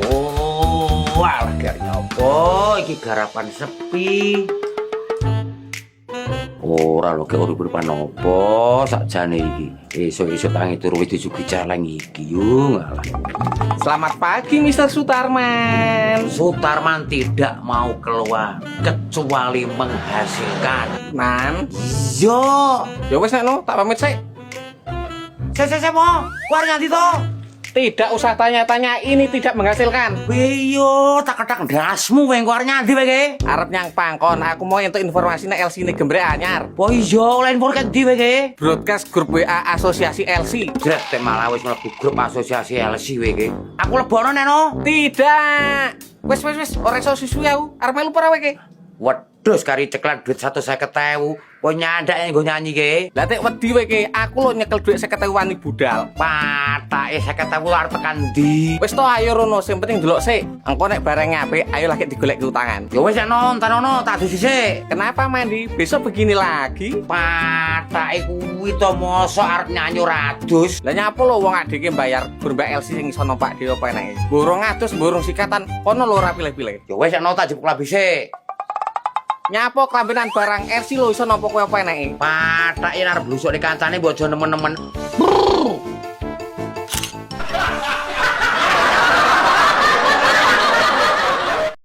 Oh, alah gari apa iki garapan sepi. Ora lho kek urip-uripan opo sakjane iki. Esuk-esuk tangi turu wis disugi caleng iki yo ngalah. Selamat pagi, Mr. Sutarman. Sutarman tidak mau keluar kecuali menghasilkan. Man, Yo, ya wes nek no, tak pamit sik. saya mau keluar nganti to. Tidak usah tanya-tanya, ini tidak menghasilkan. Wiyo, tak ketak ndasmu weng keluar nganti wege. Arep nyang pangkon, aku mau entuk informasi nek LC ini gembrek anyar. Oh iya, oleh info ket ndi wege. Broadcast grup WA Asosiasi LC. Jret tek malah wis mlebu grup asosiasi LC wege. Aku lebono neno. Tidak. Wes, ora iso susu aku. Arep melu para weke. Wedhus kari ceklan duit 150.000. Kok nyandak nggo nyanyi ke? Lah tek wedi weke, aku lo nyekel duit 50.000 wani budal. Patake 50.000 arep tekan ndi? Wes to ayo rono, sing penting delok sik. Engko nek barangnya apik, ayo lagi digolek ke utangan. Ya wis nonton ono tak dusi sik. Kenapa Mandi? Besok begini lagi. Patake kuwi to mosok arep nyanyi radus. Lah nyapa lo wong adike bayar gur Mbak Elsi sing iso numpak dhewe apa enake. Borong atus, borong sikatan, kono lho ora pilih-pilih. Ya wis nonton tak jebuk labi sik. Nyapa kelambenan barang Elsi lo iso nampa kowe apa enake. Patake arep blusuk ning kancane mbok aja nemen-nemen.